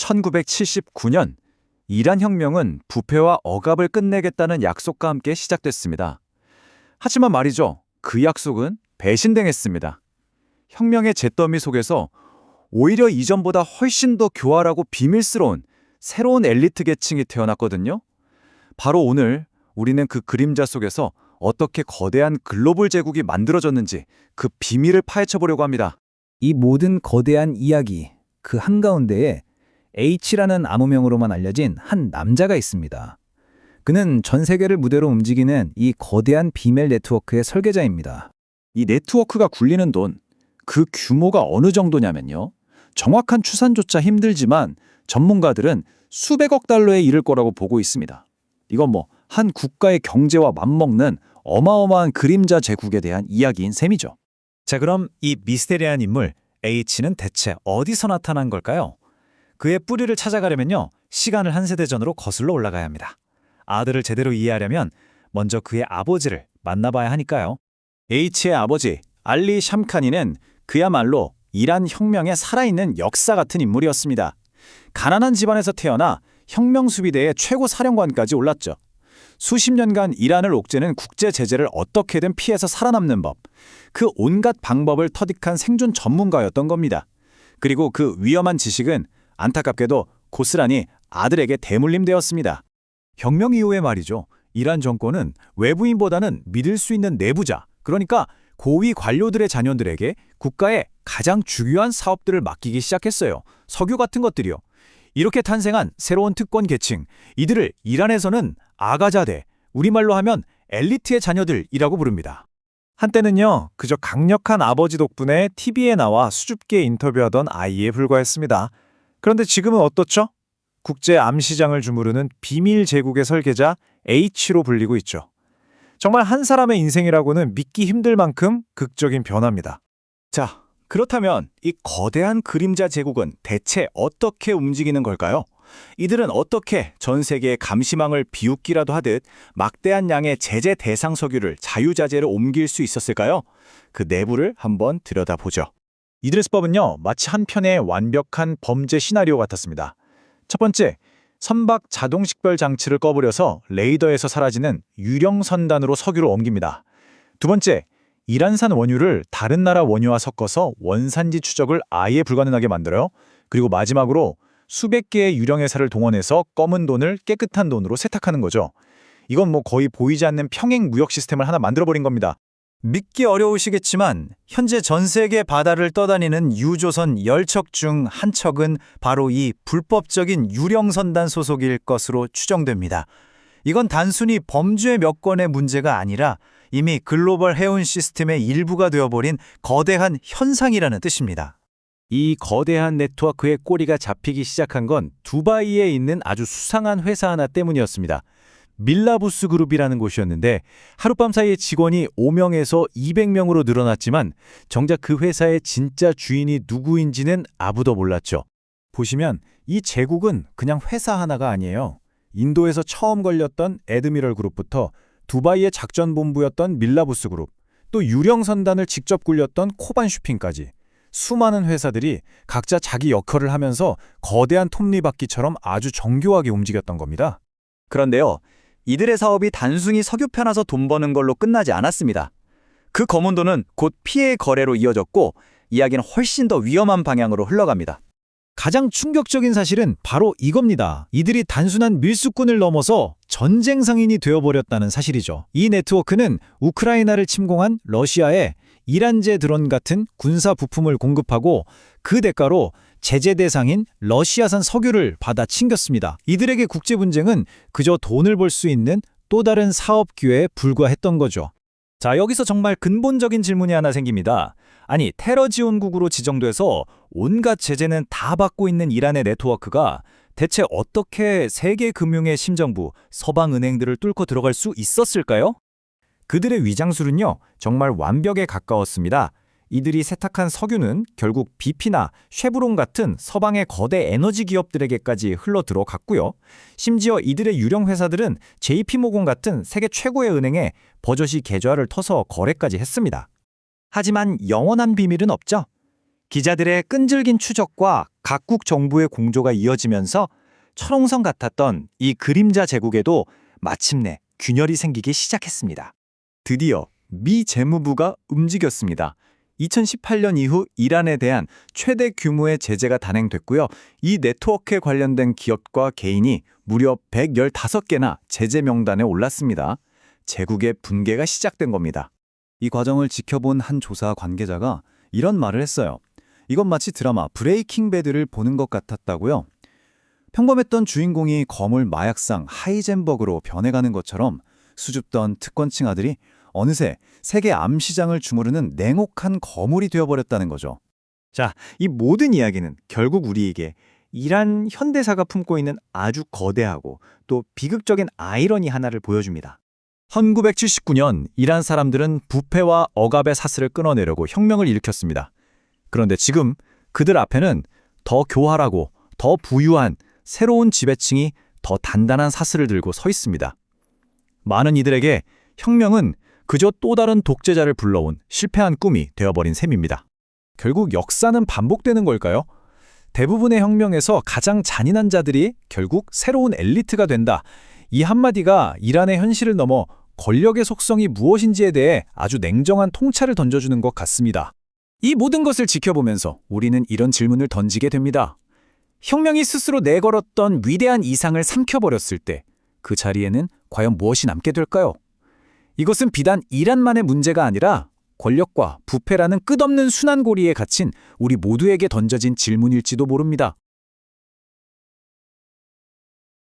1979년 이란 혁명은 부패와 억압을 끝내겠다는 약속과 함께 시작됐습니다. 하지만 말이죠. 그 약속은 배신당했습니다. 혁명의 잿더미 속에서 오히려 이전보다 훨씬 더 교활하고 비밀스러운 새로운 엘리트 계층이 태어났거든요. 바로 오늘 우리는 그 그림자 속에서 어떻게 거대한 글로벌 제국이 만들어졌는지 그 비밀을 파헤쳐보려고 합니다. 이 모든 거대한 이야기, 그 한가운데에 H라는 암호명으로만 알려진 한 남자가 있습니다. 그는 전 세계를 무대로 움직이는 이 거대한 비밀 네트워크의 설계자입니다. 이 네트워크가 굴리는 돈, 그 규모가 어느 정도냐면요. 정확한 추산조차 힘들지만 전문가들은 수백억 달러에 이를 거라고 보고 있습니다. 이건 한 국가의 경제와 맞먹는 어마어마한 그림자 제국에 대한 이야기인 셈이죠. 자, 그럼 이 미스테리한 인물 H는 대체 어디서 나타난 걸까요? 그의 뿌리를 찾아가려면요, 시간을 한 세대 전으로 거슬러 올라가야 합니다. 아들을 제대로 이해하려면 먼저 그의 아버지를 만나봐야 하니까요. H의 아버지 알리 샴카니는 그야말로 이란 혁명의 살아있는 역사 같은 인물이었습니다. 가난한 집안에서 태어나 혁명 수비대의 최고 사령관까지 올랐죠. 수십 년간 이란을 옥죄는 국제 제재를 어떻게든 피해서 살아남는 법, 그 온갖 방법을 터득한 생존 전문가였던 겁니다. 그리고 그 위험한 지식은 안타깝게도 고스란히 아들에게 대물림되었습니다. 혁명 이후에 말이죠. 이란 정권은 외부인보다는 믿을 수 있는 내부자, 그러니까 고위 관료들의 자녀들에게 국가의 가장 중요한 사업들을 맡기기 시작했어요. 석유 같은 것들이요. 이렇게 탄생한 새로운 특권 계층, 이들을 이란에서는 아가자대, 우리말로 하면 엘리트의 자녀들이라고 부릅니다. 한때는요, 그저 강력한 아버지 덕분에 TV에 나와 수줍게 인터뷰하던 아이에 불과했습니다. 그런데 지금은 어떻죠? 국제 암시장을 주무르는 비밀 제국의 설계자 H로 불리고 있죠. 정말 한 사람의 인생이라고는 믿기 힘들 만큼 극적인 변화입니다. 자, 그렇다면 이 거대한 그림자 제국은 대체 어떻게 움직이는 걸까요? 이들은 어떻게 전 세계의 감시망을 비웃기라도 하듯 막대한 양의 제재 대상 석유를 자유자재로 옮길 수 있었을까요? 그 내부를 한번 들여다보죠. 이들의 수법은요, 마치 한 편의 완벽한 범죄 시나리오 같았습니다. 첫 번째, 선박 자동 식별 장치를 꺼버려서 레이더에서 사라지는 유령 선단으로 석유를 옮깁니다. 두 번째, 이란산 원유를 다른 나라 원유와 섞어서 원산지 추적을 아예 불가능하게 만들어요. 그리고 마지막으로 수백 개의 유령 회사를 동원해서 검은 돈을 깨끗한 돈으로 세탁하는 거죠. 이건 거의 보이지 않는 평행 무역 시스템을 하나 만들어버린 겁니다. 믿기 어려우시겠지만 현재 전 세계 바다를 떠다니는 유조선 10척 중 한 척은 바로 이 불법적인 유령선단 소속일 것으로 추정됩니다. 이건 단순히 범죄 몇 건의 문제가 아니라 이미 글로벌 해운 시스템의 일부가 되어버린 거대한 현상이라는 뜻입니다. 이 거대한 네트워크의 꼬리가 잡히기 시작한 건 두바이에 있는 아주 수상한 회사 하나 때문이었습니다. 밀라부스 그룹이라는 곳이었는데 하룻밤 사이에 직원이 5명에서 200명으로 늘어났지만 정작 그 회사의 진짜 주인이 누구인지는 아무도 몰랐죠. 보시면 이 제국은 그냥 회사 하나가 아니에요. 인도에서 처음 걸렸던 에드미럴 그룹부터 두바이의 작전본부였던 밀라부스 그룹, 또 유령선단을 직접 굴렸던 코반 쇼핑까지 수많은 회사들이 각자 자기 역할을 하면서 거대한 톱니바퀴처럼 아주 정교하게 움직였던 겁니다. 그런데요, 이들의 사업이 단순히 석유 편아서 돈 버는 걸로 끝나지 않았습니다. 그 검은 돈은 곧 피해의 거래로 이어졌고 이야기는 훨씬 더 위험한 방향으로 흘러갑니다. 가장 충격적인 사실은 바로 이겁니다. 이들이 단순한 밀수꾼을 넘어서 전쟁 상인이 되어버렸다는 사실이죠. 이 네트워크는 우크라이나를 침공한 러시아에 이란제 드론 같은 군사 부품을 공급하고 그 대가로 제재 대상인 러시아산 석유를 받아 챙겼습니다. 이들에게 국제 분쟁은 그저 돈을 벌 수 있는 또 다른 사업 기회에 불과했던 거죠. 자, 여기서 정말 근본적인 질문이 하나 생깁니다. 아니, 테러 지원국으로 지정돼서 온갖 제재는 다 받고 있는 이란의 네트워크가 대체 어떻게 세계 금융의 심정부, 서방은행들을 뚫고 들어갈 수 있었을까요? 그들의 위장술은요, 정말 완벽에 가까웠습니다. 이들이 세탁한 석유는 결국 BP나 쉐브론 같은 서방의 거대 에너지 기업들에게까지 흘러 들어갔고요. 심지어 이들의 유령 회사들은 JP모건 같은 세계 최고의 은행에 버젓이 계좌를 터서 거래까지 했습니다. 하지만 영원한 비밀은 없죠. 기자들의 끈질긴 추적과 각국 정부의 공조가 이어지면서 철옹성 같았던 이 그림자 제국에도 마침내 균열이 생기기 시작했습니다. 드디어 미 재무부가 움직였습니다. 2018년 이후 이란에 대한 최대 규모의 제재가 단행됐고요. 이 네트워크에 관련된 기업과 개인이 무려 115개나 제재 명단에 올랐습니다. 제국의 붕괴가 시작된 겁니다. 이 과정을 지켜본 한 조사 관계자가 이런 말을 했어요. 이건 마치 드라마 브레이킹 배드를 보는 것 같았다고요. 평범했던 주인공이 거물 마약상 하이젠버그로 변해가는 것처럼 수줍던 특권층 아들이 어느새 세계 암시장을 주무르는 냉혹한 거물이 되어버렸다는 거죠. 자, 이 모든 이야기는 결국 우리에게 이란 현대사가 품고 있는 아주 거대하고 또 비극적인 아이러니 하나를 보여줍니다. 1979년 이란 사람들은 부패와 억압의 사슬을 끊어내려고 혁명을 일으켰습니다. 그런데 지금 그들 앞에는 더 교활하고 더 부유한 새로운 지배층이 더 단단한 사슬을 들고 서 있습니다. 많은 이들에게 혁명은 그저 또 다른 독재자를 불러온 실패한 꿈이 되어버린 셈입니다. 결국 역사는 반복되는 걸까요? 대부분의 혁명에서 가장 잔인한 자들이 결국 새로운 엘리트가 된다. 이 한마디가 이란의 현실을 넘어 권력의 속성이 무엇인지에 대해 아주 냉정한 통찰을 던져주는 것 같습니다. 이 모든 것을 지켜보면서 우리는 이런 질문을 던지게 됩니다. 혁명이 스스로 내걸었던 위대한 이상을 삼켜버렸을 때 그 자리에는 과연 무엇이 남게 될까요? 이것은 비단 이란만의 문제가 아니라 권력과 부패라는 끝없는 순환고리에 갇힌 우리 모두에게 던져진 질문일지도 모릅니다.